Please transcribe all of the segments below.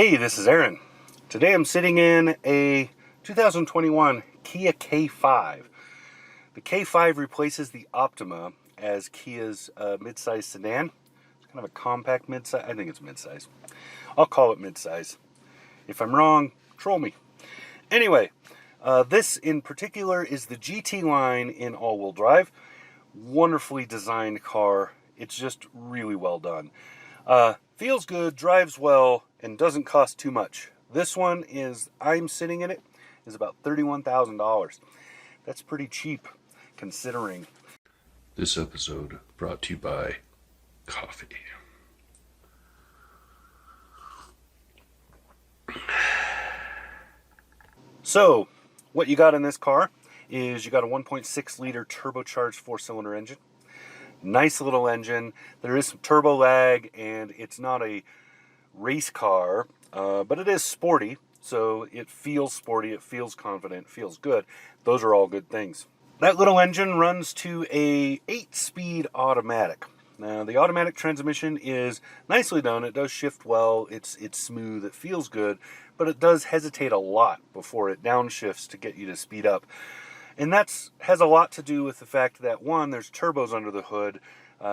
Hey, this is Aaron. Today I'm sitting in a 2021 Kia K5. The K5 replaces the Optima as Kia's mid-size sedan. It's kind of a compact mid-size. I think it's mid-size. I'll call it mid-size. If I'm wrong, troll me. Anyway, this in particular is the GT line in all-wheel drive. Wonderfully designed car. It's just really well done. Feels good, drives well, and doesn't cost too much. This one I'm sitting in it, is about $31,000. That's pretty cheap, considering. This episode brought to you by coffee. So, what you got in this car is you got a 1.6 liter turbocharged 4-cylinder engine. Nice little engine. There is some turbo lag, and it's not a race car, but it is sporty. So it feels sporty, it feels confident, it feels good. Those are all good things. That little engine runs to a 8-speed automatic. Now the automatic transmission is nicely done. It does shift well. It's smooth. It feels good, but it does hesitate a lot before it downshifts to get you to speed up. And that has a lot to do with the fact that, one, there's turbos under the hood,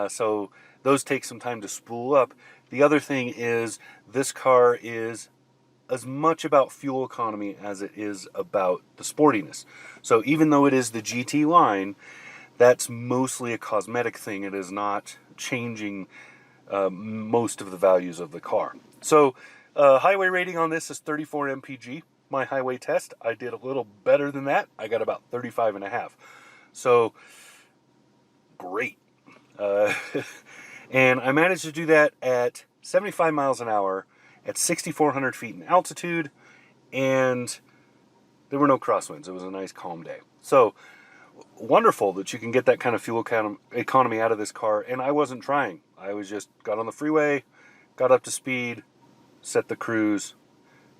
so those take some time to spool up. The other thing is this car is as much about fuel economy as it is about the sportiness. So even though it is the GT line, that's mostly a cosmetic thing. It is not changing most of the values of the car. So highway rating on this is 34 mpg. My highway test, I did a little better than that. I got about 35.5. So, great. And I managed to do that at 75 miles an hour at 6,400 feet in altitude, and there were no crosswinds. It was a nice, calm day. So, wonderful that you can get that kind of fuel economy out of this car, and I wasn't trying. I was just got on the freeway, got up to speed, set the cruise,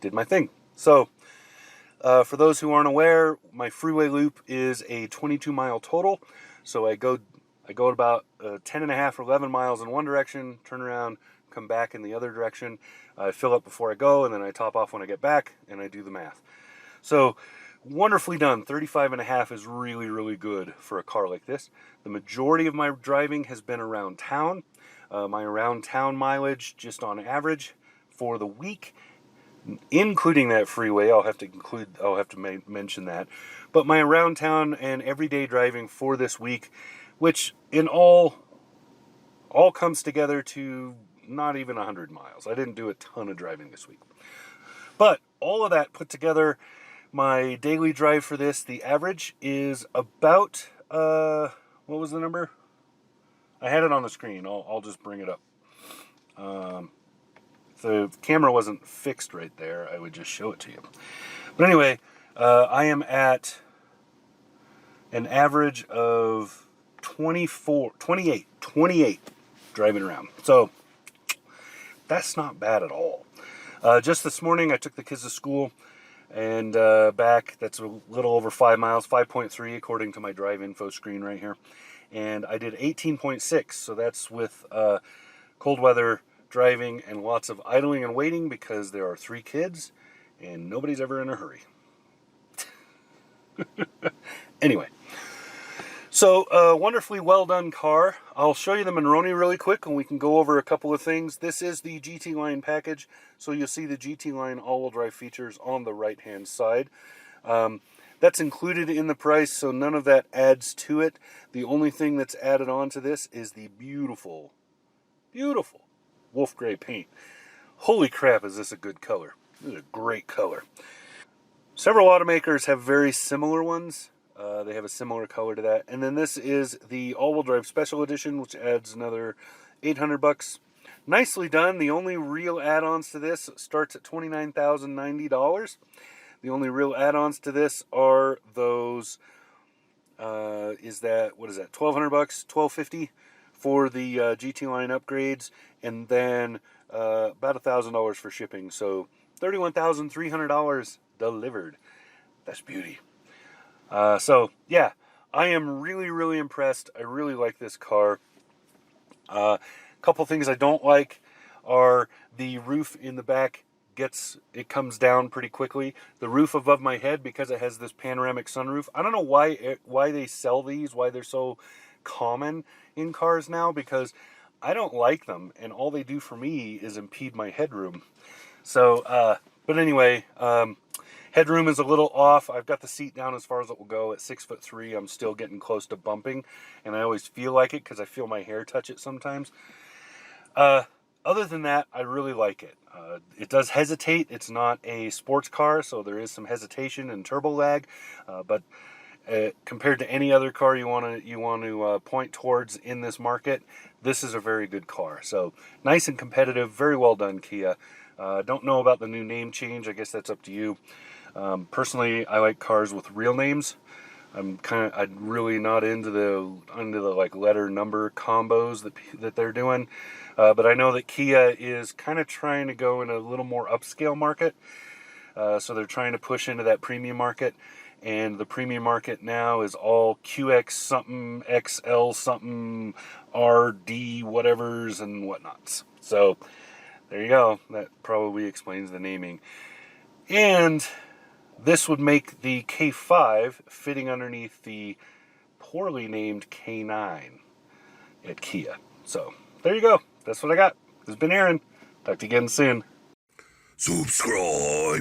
did my thing. So, for those who aren't aware, my freeway loop is a 22-mile total. So I go at about 10 and a half or 11 miles in one direction, turn around, come back in the other direction. I fill up before I go, and then I top off when I get back, and I do the math. So, wonderfully done. 35.5 is really, really good for a car like this. The majority of my driving has been around town. My around town mileage, just on average, for the week, including that freeway, I'll have to mention that. But my around town and everyday driving for this week, which in all comes together to not even 100 miles. I didn't do a ton of driving this week. But all of that put together, my daily drive for this, the average is about, what was the number? I had it on the screen. I'll just bring it up. If the camera wasn't fixed right there, I would just show it to you. But anyway, I am at an average of 28 driving around. So that's not bad at all. Just this morning, I took the kids to school and back. That's a little over 5 miles, 5.3 according to my drive info screen right here. And I did 18.6, so that's with cold weather driving and lots of idling and waiting because there are 3 kids and nobody's ever in a hurry. Anyway, so wonderfully well done car. I'll show you the Monroney really quick and we can go over a couple of things. This is the GT line package, so you'll see the GT line all-wheel drive features on the right hand side. That's included in the price, so none of that adds to it. The only thing that's added on to this is the beautiful wolf gray paint. Holy crap, is this a good color. This is a great color. Several automakers have very similar ones. They have a similar color to that. And then this is the all-wheel drive special edition, which adds another $800. Nicely done. The only real add-ons to this starts at $29,090. The only real add-ons to this are those, what is that, $1,200, $1,250 for the GT line upgrades, and then about $1,000 for shipping. So $31,300 delivered. That's beauty. So yeah, I am really, really impressed. I really like this car. Couple things I don't like are the roof in the back it comes down pretty quickly. The roof above my head, because it has this panoramic sunroof, I don't know why they sell these, why they're so common in cars now, because I don't like them, and all they do for me is impede my headroom. So, but anyway, headroom is a little off. I've got the seat down as far as it will go at 6'3". I'm still getting close to bumping, and I always feel like it because I feel my hair touch it sometimes. Other than that, I really like it. It does hesitate. It's not a sports car, so there is some hesitation and turbo lag. But compared to any other car you want to point towards in this market, this is a very good car. So nice and competitive, very well done, Kia. Don't know about the new name change. I guess that's up to you. Personally, I like cars with real names. I'm really not into the like letter number combos that they're doing. But I know that Kia is kind of trying to go in a little more upscale market. So they're trying to push into that premium market. And the premium market now is all QX something, XL something, RD whatevers and whatnots. So there you go. That probably explains the naming. And this would make the K5 fitting underneath the poorly named K9 at Kia. So there you go. That's what I got. This has been Aaron. Talk to you again soon. Subscribe.